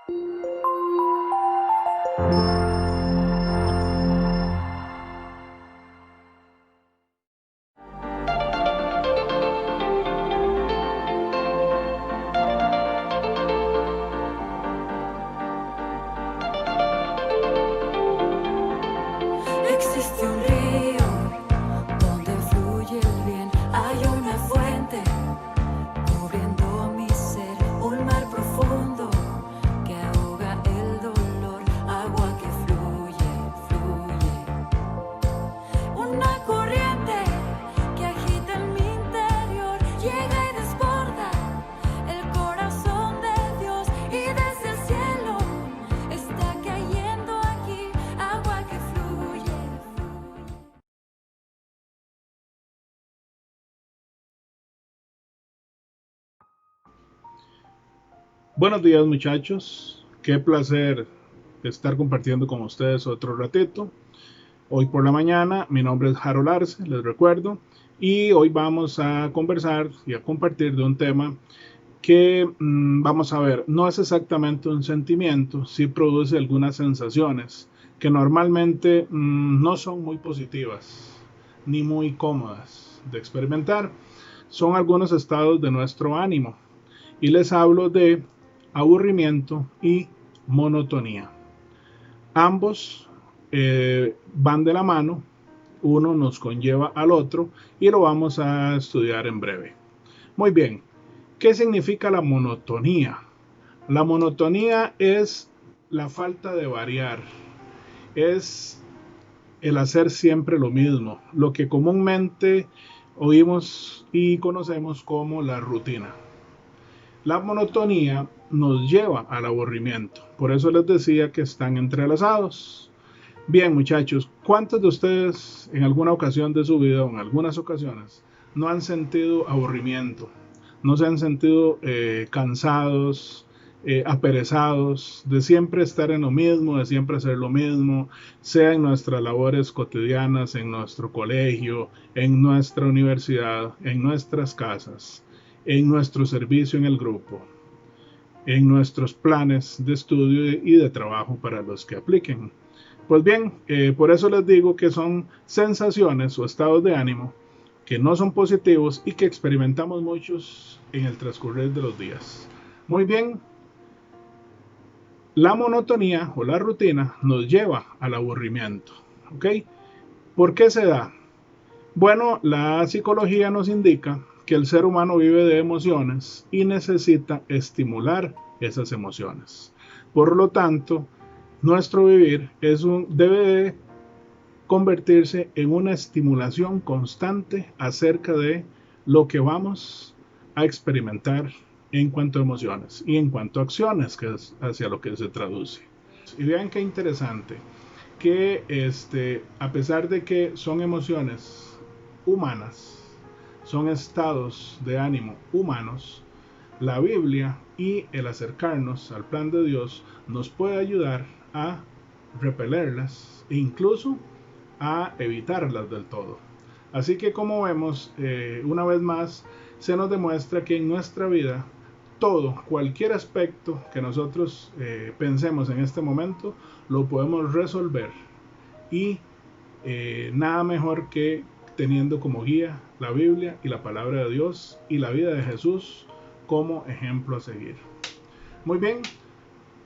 Existe un río donde fluye el bien, hay una fuente cubriendo mi ser, un mar profundo que ahoga el dolor, agua que fluye, fluye, una corriente que agita en mi interior, llega y desborda el corazón de Dios, y desde el cielo está cayendo aquí, agua que fluye, fluye. Buenos días, muchachos, qué placer estar compartiendo con ustedes otro ratito. Hoy por la mañana, mi nombre es Harold Arce, les recuerdo, y hoy vamos a conversar y a compartir de un tema que, vamos a ver, no es exactamente un sentimiento, sí produce algunas sensaciones que normalmente no son muy positivas ni muy cómodas de experimentar. Son algunos estados de nuestro ánimo y les hablo de aburrimiento y monotonía. Ambos van de la mano, uno nos conlleva al otro y lo vamos a estudiar en breve. Muy bien, ¿qué significa la monotonía? La monotonía es la falta de variar, es el hacer siempre lo mismo, lo que comúnmente oímos y conocemos como la rutina. La monotonía nos lleva al aburrimiento, por eso les decía que están entrelazados. Bien, muchachos, ¿cuántos de ustedes en alguna ocasión de su vida o en algunas ocasiones no han sentido aburrimiento? ¿No se han sentido cansados, aperezados de siempre estar en lo mismo, de siempre hacer lo mismo, sea en nuestras labores cotidianas, en nuestro colegio, en nuestra universidad, en nuestras casas, en nuestro servicio en el grupo, en nuestros planes de estudio y de trabajo para los que apliquen? Pues bien, por eso les digo que son sensaciones o estados de ánimo que no son positivos y que experimentamos muchos en el transcurrir de los días. Muy bien, la monotonía o la rutina nos lleva al aburrimiento. ¿Ok? ¿Por qué se da? Bueno, la psicología nos indica que el ser humano vive de emociones y necesita estimular esas emociones. Por lo tanto, nuestro vivir debe convertirse en una estimulación constante acerca de lo que vamos a experimentar en cuanto a emociones y en cuanto a acciones, que es hacia lo que se traduce. Y vean qué interesante, que a pesar de que son emociones humanas, son estados de ánimo humanos, la Biblia y el acercarnos al plan de Dios nos puede ayudar a repelerlas e incluso a evitarlas del todo. Así que, como vemos, una vez más se nos demuestra que en nuestra vida cualquier aspecto que nosotros pensemos en este momento, lo podemos resolver, y nada mejor que teniendo como guía la Biblia y la palabra de Dios y la vida de Jesús como ejemplo a seguir. Muy bien,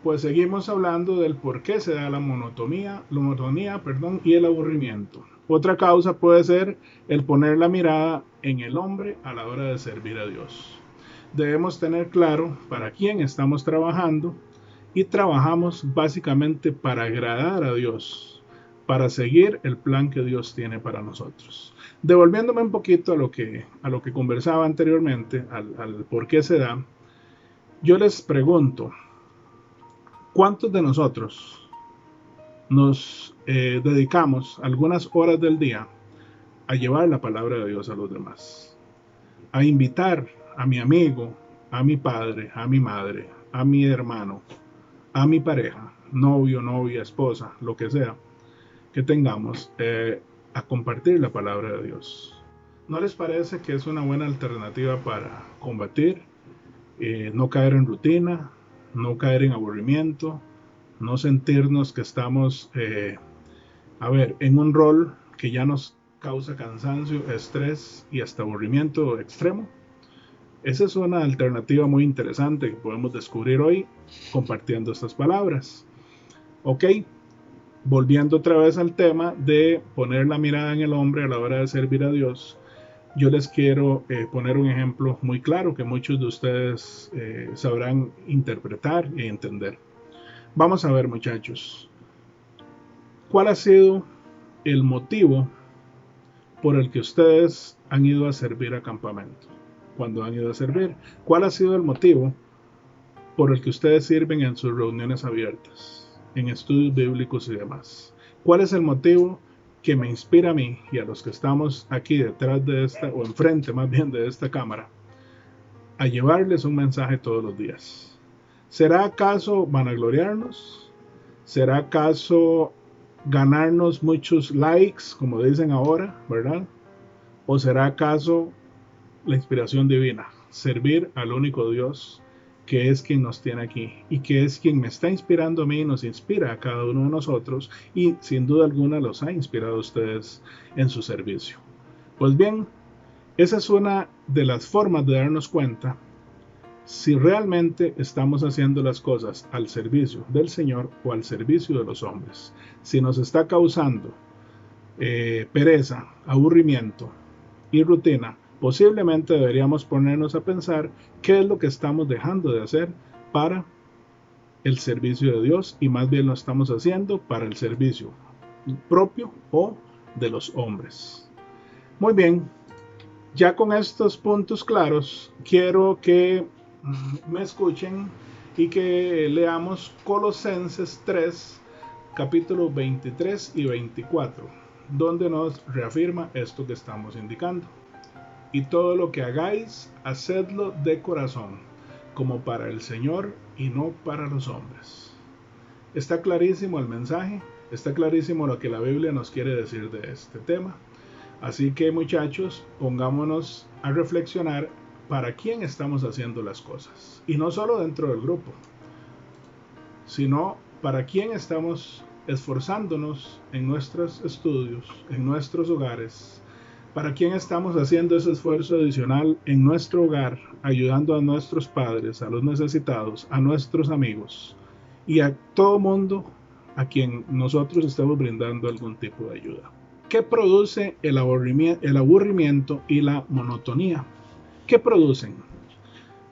pues seguimos hablando del por qué se da la monotonía, y el aburrimiento. Otra causa puede ser el poner la mirada en el hombre a la hora de servir a Dios. Debemos tener claro para quién estamos trabajando, y trabajamos básicamente para agradar a Dios, para seguir el plan que Dios tiene para nosotros. Devolviéndome un poquito a lo que conversaba anteriormente, al por qué se da, yo les pregunto, ¿cuántos de nosotros nos dedicamos algunas horas del día a llevar la palabra de Dios a los demás? A invitar a mi amigo, a mi padre, a mi madre, a mi hermano, a mi pareja, novio, novia, esposa, lo que sea que tengamos, a compartir la palabra de Dios. ¿No les parece que es una buena alternativa para combatir, no caer en rutina, no caer en aburrimiento, no sentirnos que estamos, en un rol que ya nos causa cansancio, estrés y hasta aburrimiento extremo. Esa es una alternativa muy interesante que podemos descubrir hoy compartiendo estas palabras. Ok, volviendo otra vez al tema de poner la mirada en el hombre a la hora de servir a Dios, yo les quiero poner un ejemplo muy claro que muchos de ustedes sabrán interpretar y entender. Vamos a ver, muchachos, ¿cuál ha sido el motivo por el que ustedes han ido a servir a campamento? Cuando han ido a servir, ¿cuál ha sido el motivo por el que ustedes sirven en sus reuniones abiertas, en estudios bíblicos y demás? ¿Cuál es el motivo que me inspira a mí y a los que estamos aquí detrás de esta, o enfrente más bien de esta cámara, a llevarles un mensaje todos los días? ¿Será acaso vanagloriarnos? ¿Será acaso ganarnos muchos likes, como dicen ahora, verdad? ¿O será acaso la inspiración divina, servir al único Dios que es quien nos tiene aquí y que es quien me está inspirando a mí y nos inspira a cada uno de nosotros y sin duda alguna los ha inspirado a ustedes en su servicio? Pues bien, esa es una de las formas de darnos cuenta si realmente estamos haciendo las cosas al servicio del Señor o al servicio de los hombres. Si nos está causando pereza, aburrimiento y rutina, posiblemente deberíamos ponernos a pensar qué es lo que estamos dejando de hacer para el servicio de Dios y más bien lo estamos haciendo para el servicio propio o de los hombres. Muy bien, ya con estos puntos claros, quiero que me escuchen y que leamos Colosenses 3, capítulos 23 y 24, donde nos reafirma esto que estamos indicando. Y todo lo que hagáis, hacedlo de corazón, como para el Señor y no para los hombres. Está clarísimo el mensaje, está clarísimo lo que la Biblia nos quiere decir de este tema. Así que, muchachos, pongámonos a reflexionar para quién estamos haciendo las cosas. Y no solo dentro del grupo, sino para quién estamos esforzándonos en nuestros estudios, en nuestros hogares. ¿Para quién estamos haciendo ese esfuerzo adicional en nuestro hogar, ayudando a nuestros padres, a los necesitados, a nuestros amigos y a todo mundo a quien nosotros estamos brindando algún tipo de ayuda? ¿Qué produce el aburrimiento y la monotonía? ¿Qué producen?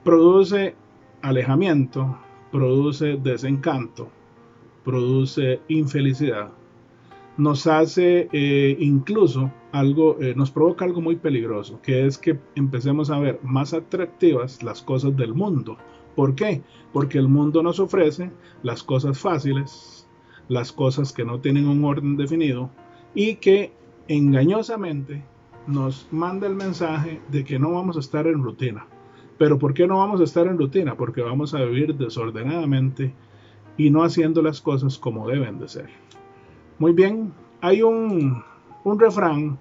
Produce alejamiento, produce desencanto, produce infelicidad. Nos hace incluso algo, nos provoca algo muy peligroso, que es que empecemos a ver más atractivas las cosas del mundo. ¿Por qué? Porque el mundo nos ofrece las cosas fáciles, las cosas que no tienen un orden definido y que engañosamente nos manda el mensaje de que no vamos a estar en rutina. ¿Pero por qué no vamos a estar en rutina? Porque vamos a vivir desordenadamente y no haciendo las cosas como deben de ser. Muy bien, hay un refrán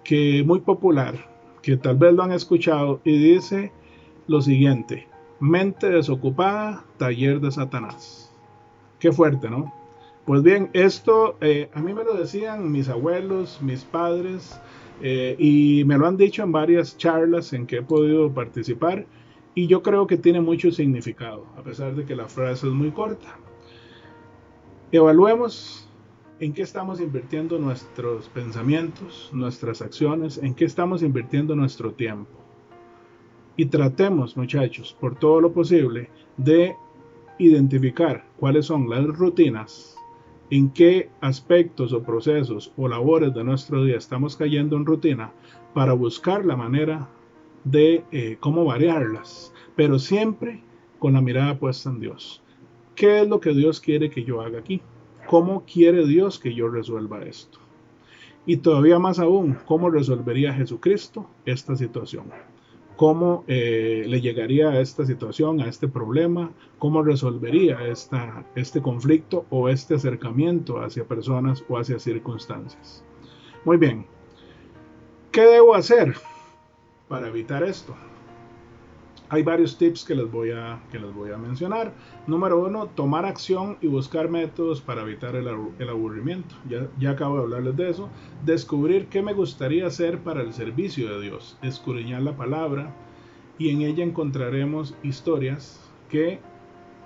que muy popular, que tal vez lo han escuchado, y dice lo siguiente: mente desocupada, taller de Satanás. Qué fuerte, ¿no? Pues bien, esto a mí me lo decían mis abuelos, mis padres, y me lo han dicho en varias charlas en que he podido participar, y yo creo que tiene mucho significado, a pesar de que la frase es muy corta. Evaluemos en qué estamos invirtiendo nuestros pensamientos, nuestras acciones, en qué estamos invirtiendo nuestro tiempo. Y tratemos, muchachos, por todo lo posible, de identificar cuáles son las rutinas, en qué aspectos o procesos o labores de nuestro día estamos cayendo en rutina, para buscar la manera de cómo variarlas, pero siempre con la mirada puesta en Dios. ¿Qué es lo que Dios quiere que yo haga aquí? ¿Cómo quiere Dios que yo resuelva esto? Y todavía más aún, ¿cómo resolvería Jesucristo esta situación? ¿Cómo le llegaría a esta situación, a este problema? ¿Cómo resolvería este conflicto o este acercamiento hacia personas o hacia circunstancias? Muy bien, ¿qué debo hacer para evitar esto? Hay varios tips que les voy a mencionar. Número 1, tomar acción y buscar métodos para evitar el aburrimiento. Ya acabo de hablarles de eso. Descubrir qué me gustaría hacer para el servicio de Dios. Escudriñar la palabra y en ella encontraremos historias que,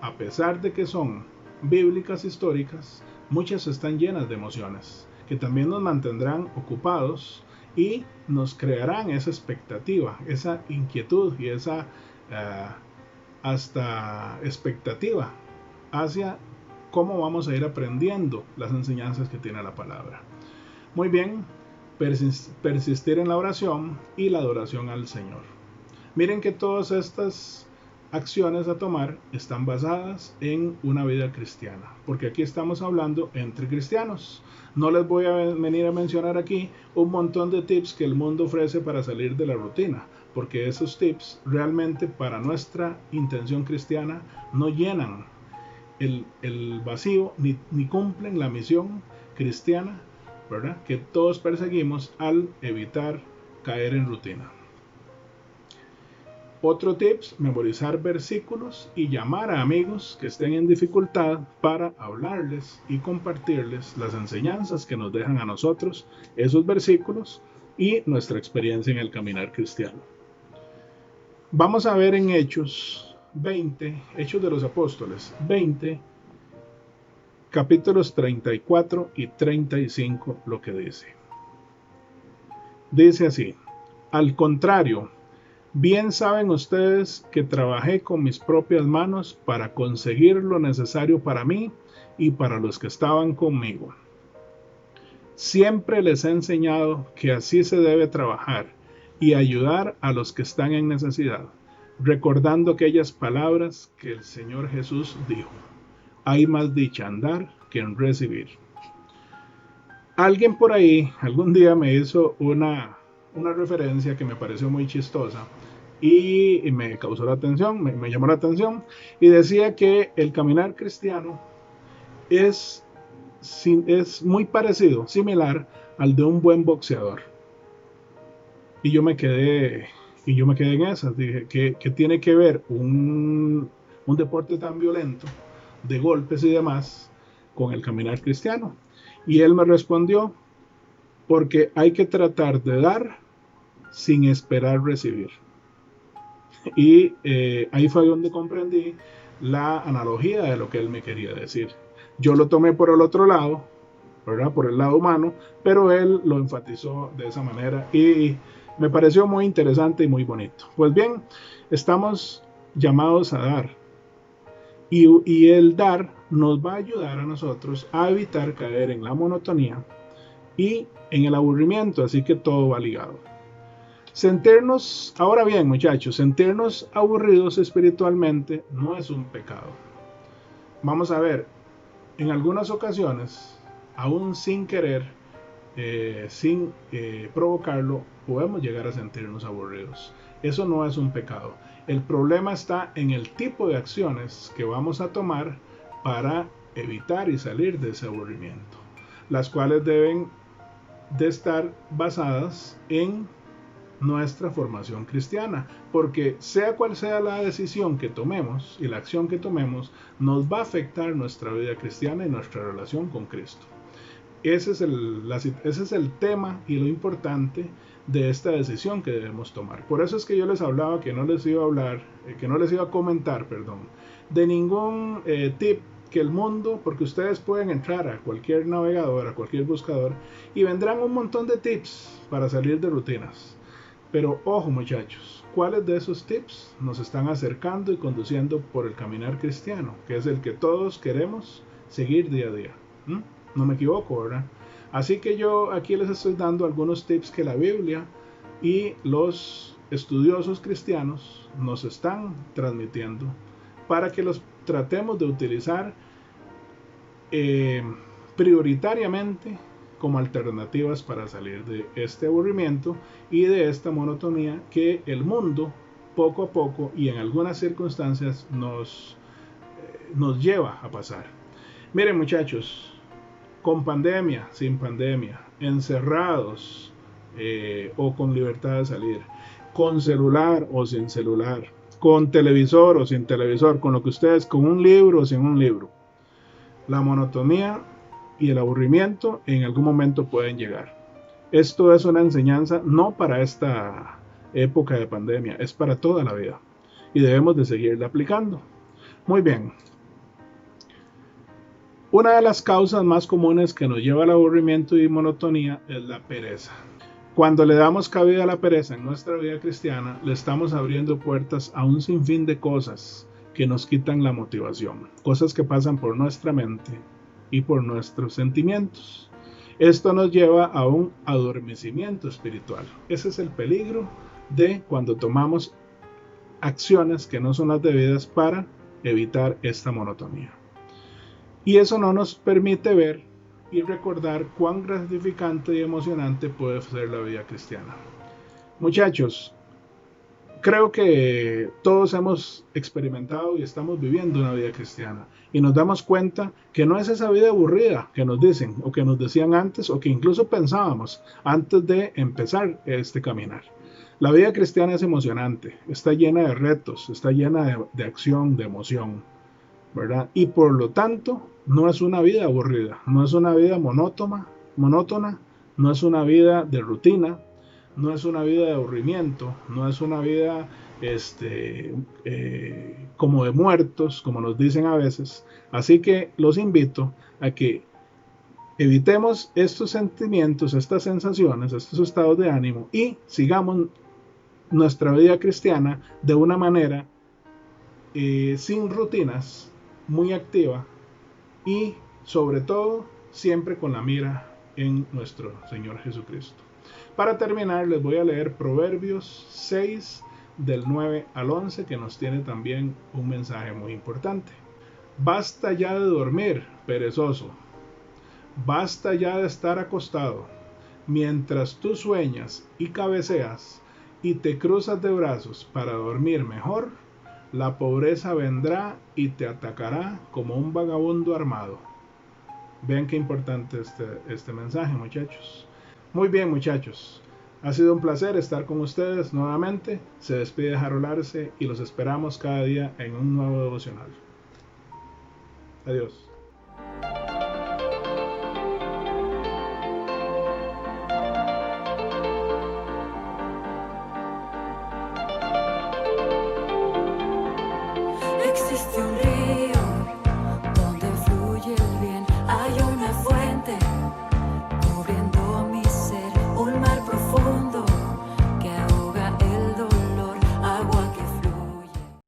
a pesar de que son bíblicas históricas, muchas están llenas de emociones que también nos mantendrán ocupados y nos crearán esa expectativa, esa inquietud y esa hasta expectativa hacia cómo vamos a ir aprendiendo las enseñanzas que tiene la palabra. Muy bien, persistir en la oración y la adoración al Señor. Miren que todas estas acciones a tomar están basadas en una vida cristiana, porque aquí estamos hablando entre cristianos. No les voy a venir a mencionar aquí un montón de tips que el mundo ofrece para salir de la rutina, porque esos tips realmente para nuestra intención cristiana no llenan el vacío ni cumplen la misión cristiana, ¿verdad?, que todos perseguimos al evitar caer en rutina. Otro tip, memorizar versículos y llamar a amigos que estén en dificultad para hablarles y compartirles las enseñanzas que nos dejan a nosotros esos versículos y nuestra experiencia en el caminar cristiano. Vamos a ver en Hechos 20, Hechos de los Apóstoles 20, capítulos 34 y 35, lo que dice. Dice así: al contrario, bien saben ustedes que trabajé con mis propias manos para conseguir lo necesario para mí y para los que estaban conmigo. Siempre les he enseñado que así se debe trabajar y ayudar a los que están en necesidad, recordando aquellas palabras que el Señor Jesús dijo: hay más dicha en dar que en recibir. Alguien por ahí algún día me hizo una referencia que me pareció muy chistosa y me causó la atención, me llamó la atención, y decía que el caminar cristiano es muy parecido, similar al de un buen boxeador. Y yo me quedé en esas. Dije, ¿qué tiene que ver un deporte tan violento, de golpes y demás, con el caminar cristiano? Y él me respondió: porque hay que tratar de dar sin esperar recibir. Y ahí fue donde comprendí la analogía de lo que él me quería decir. Yo lo tomé por el otro lado, ¿verdad?, por el lado humano, pero él lo enfatizó de esa manera y me pareció muy interesante y muy bonito. Pues bien, estamos llamados a dar, y el dar nos va a ayudar a nosotros a evitar caer en la monotonía y en el aburrimiento, así que todo va ligado. Ahora bien, muchachos, sentirnos aburridos espiritualmente no es un pecado. Vamos a ver, en algunas ocasiones, aún sin querer, sin provocarlo, podemos llegar a sentirnos aburridos. Eso no es un pecado. El problema está en el tipo de acciones que vamos a tomar para evitar y salir de ese aburrimiento, las cuales deben de estar basadas en nuestra formación cristiana, porque sea cual sea la decisión que tomemos y la acción que tomemos, nos va a afectar nuestra vida cristiana y nuestra relación con Cristo. Ese es el tema y lo importante de esta decisión que debemos tomar. Por eso es que yo les hablaba que no les iba a comentar, de ningún tip que el mundo, porque ustedes pueden entrar a cualquier navegador, a cualquier buscador, y vendrán un montón de tips para salir de rutinas. Pero ojo, muchachos, ¿cuáles de esos tips nos están acercando y conduciendo por el caminar cristiano, que es el que todos queremos seguir día a día? No me equivoco, ¿verdad? Así que yo aquí les estoy dando algunos tips que la Biblia y los estudiosos cristianos nos están transmitiendo para que los tratemos de utilizar prioritariamente como alternativas para salir de este aburrimiento y de esta monotonía que el mundo poco a poco y en algunas circunstancias nos lleva a pasar. Miren, muchachos, con pandemia, sin pandemia, encerrados o con libertad de salir, con celular o sin celular, con televisor o sin televisor, con lo que ustedes, con un libro o sin un libro. La monotonía y el aburrimiento en algún momento pueden llegar. Esto es una enseñanza no para esta época de pandemia, es para toda la vida y debemos de seguirla aplicando. Muy bien. Una de las causas más comunes que nos lleva al aburrimiento y monotonía es la pereza. Cuando le damos cabida a la pereza en nuestra vida cristiana, le estamos abriendo puertas a un sinfín de cosas que nos quitan la motivación, cosas que pasan por nuestra mente y por nuestros sentimientos. Esto nos lleva a un adormecimiento espiritual. Ese es el peligro de cuando tomamos acciones que no son las debidas para evitar esta monotonía. Y eso no nos permite ver y recordar cuán gratificante y emocionante puede ser la vida cristiana. Muchachos, creo que todos hemos experimentado y estamos viviendo una vida cristiana y nos damos cuenta que no es esa vida aburrida que nos dicen o que nos decían antes o que incluso pensábamos antes de empezar este caminar. La vida cristiana es emocionante, está llena de retos, está llena de acción, de emoción, ¿verdad? Y por lo tanto no es una vida aburrida, no es una vida monótona, no es una vida de rutina, no es una vida de aburrimiento, no es una vida como de muertos, como nos dicen a veces. Así que los invito a que evitemos estos sentimientos, estas sensaciones, estos estados de ánimo y sigamos nuestra vida cristiana de una manera sin rutinas, muy activa y sobre todo siempre con la mira en nuestro Señor Jesucristo. Para terminar les voy a leer Proverbios 6 del 9 al 11 que nos tiene también un mensaje muy importante. Basta ya de dormir, perezoso. Basta ya de estar acostado. Mientras tú sueñas y cabeceas y te cruzas de brazos para dormir mejor, la pobreza vendrá y te atacará como un vagabundo armado. Vean qué importante este mensaje, muchachos. Muy bien, muchachos. Ha sido un placer estar con ustedes nuevamente. Se despide Harold Arce y los esperamos cada día en un nuevo devocional. Adiós.